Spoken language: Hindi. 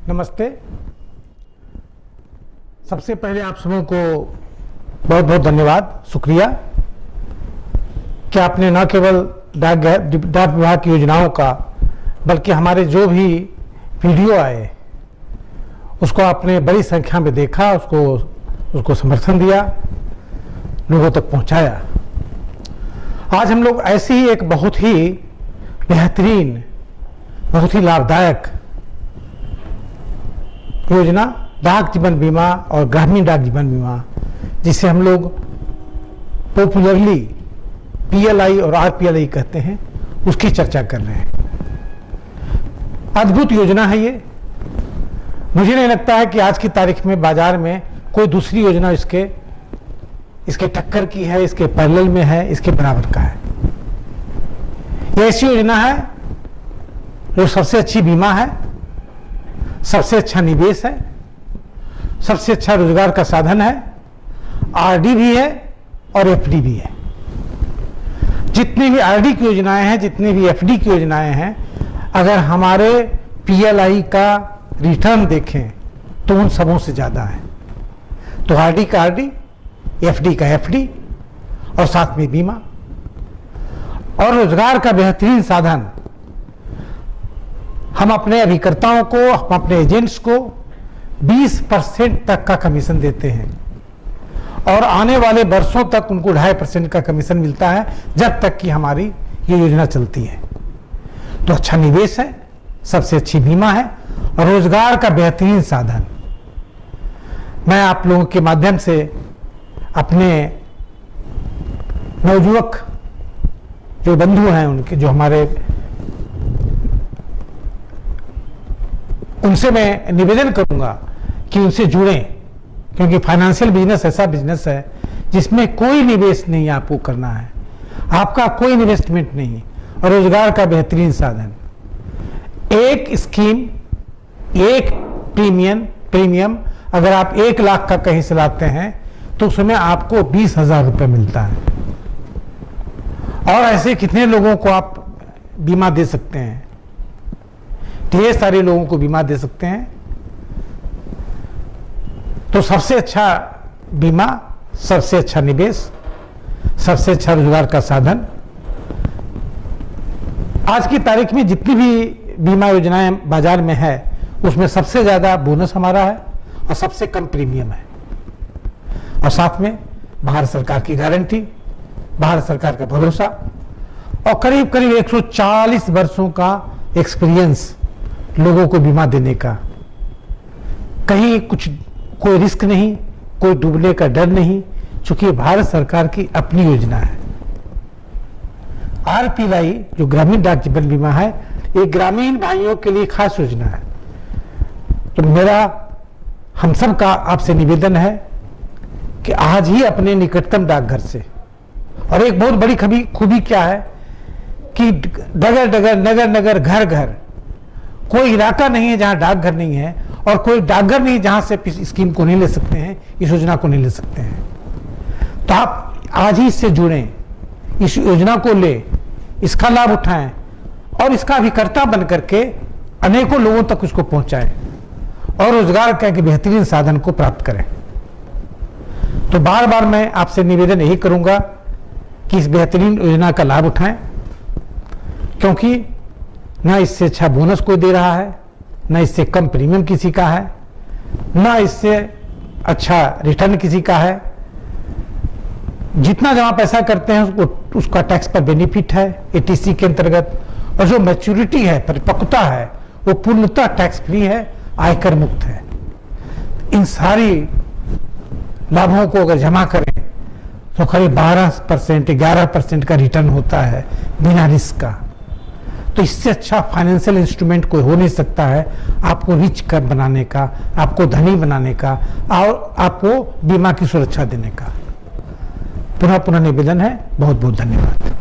नमस्ते। सबसे पहले आप सबों को बहुत बहुत धन्यवाद, शुक्रिया कि आपने न केवल डाक विभाग की योजनाओं का बल्कि हमारे जो भी वीडियो आए उसको आपने बड़ी संख्या में देखा, उसको समर्थन दिया, लोगों तक पहुंचाया। आज हम लोग ऐसी ही एक बहुत ही बेहतरीन, बहुत ही लाभदायक योजना डाक जीवन बीमा और ग्रामीण डाक जीवन बीमा, जिसे हम लोग पॉपुलरली PLI और RPLI कहते हैं, उसकी चर्चा कर रहे हैं। अद्भुत योजना है ये। मुझे नहीं लगता है कि आज की तारीख में बाजार में कोई दूसरी योजना इसके टक्कर की है, इसके पैरेलल में है, इसके बराबर का है। ये ऐसी योजना है जो सबसे अच्छी बीमा है, सबसे अच्छा निवेश है, सबसे अच्छा रोजगार का साधन है, RD भी है और FD भी है। जितनी भी RD की योजनाएं हैं, जितनी भी FD की योजनाएं हैं, अगर हमारे PLI का रिटर्न देखें तो उन सबों से ज़्यादा है। तो RD का RD, FD का FD और साथ में बीमा और रोजगार का बेहतरीन साधन। हम अपने अभिकर्ताओं को, हम अपने एजेंट्स को 20% तक का कमीशन देते हैं और आने वाले वर्षों तक उनको 2.5% का कमीशन मिलता है, जब तक कि हमारी ये योजना चलती है। तो अच्छा निवेश है, सबसे अच्छी बीमा है और रोजगार का बेहतरीन साधन। मैं आप लोगों के माध्यम से अपने नवयुवक जो बंधु हैं, उनके जो हमारे, उनसे मैं निवेदन करूंगा कि उनसे जुड़ें, क्योंकि फाइनेंशियल बिजनेस ऐसा बिजनेस है जिसमें कोई निवेश नहीं आपको करना है, आपका कोई इन्वेस्टमेंट नहीं और रोजगार का बेहतरीन साधन। एक स्कीम, एक प्रीमियम अगर आप 1 लाख का कहीं से लाते हैं तो उसमें आपको 20,000 रुपये मिलता है। और ऐसे कितने लोगों को आप बीमा दे सकते हैं, ढेर सारे लोगों को बीमा दे सकते हैं। तो सबसे अच्छा बीमा, सबसे अच्छा निवेश, सबसे अच्छा रोजगार का साधन। आज की तारीख में जितनी भी बीमा योजनाएं बाजार में है, उसमें सबसे ज्यादा बोनस हमारा है और सबसे कम प्रीमियम है और साथ में भारत सरकार की गारंटी, भारत सरकार का भरोसा और करीब करीब 140 वर्षों का एक्सपीरियंस लोगों को बीमा देने का। कहीं कोई रिस्क नहीं, कोई डूबने का डर नहीं, चूंकि भारत सरकार की अपनी योजना है। RPLI जो ग्रामीण डाक जीवन बीमा है, ये ग्रामीण भाइयों के लिए खास योजना है। तो मेरा हम सब का आपसे निवेदन है कि आज ही अपने निकटतम डाकघर से, और एक बहुत बड़ी खूबी क्या है कि डगर डगर, नगर नगर, घर घर, कोई इलाका नहीं है जहां डाकघर नहीं है और कोई डाकघर नहीं जहां से इस स्कीम को नहीं ले सकते हैं, इस योजना को नहीं ले सकते हैं। तो आप आज ही इससे जुड़ें, इस योजना को ले, इसका लाभ उठाएं और इसका अभिकर्ता बन करके अनेकों लोगों तक उसको पहुंचाएं और रोजगार का एक बेहतरीन साधन को प्राप्त करें। तो बार बार मैं आपसे निवेदन यही करूंगा कि इस बेहतरीन योजना का लाभ उठाएं, क्योंकि ना इससे अच्छा बोनस कोई दे रहा है, ना इससे कम प्रीमियम किसी का है, ना इससे अच्छा रिटर्न किसी का है। जितना जमा पैसा करते हैं उसका टैक्स पर बेनिफिट है ATC के अंतर्गत, और जो मैच्योरिटी है, परिपक्वता है, वो पूर्णतः टैक्स फ्री है, आयकर मुक्त है। इन सारी लाभों को अगर जमा करें तो करीब 12%, 11% का रिटर्न होता है बिना रिस्क का। तो इससे अच्छा फाइनेंशियल इंस्ट्रूमेंट कोई हो नहीं सकता है आपको रिच कर बनाने का, आपको धनी बनाने का और आपको बीमा की सुरक्षा देने का। पुनः निवेदन है। बहुत बहुत धन्यवाद।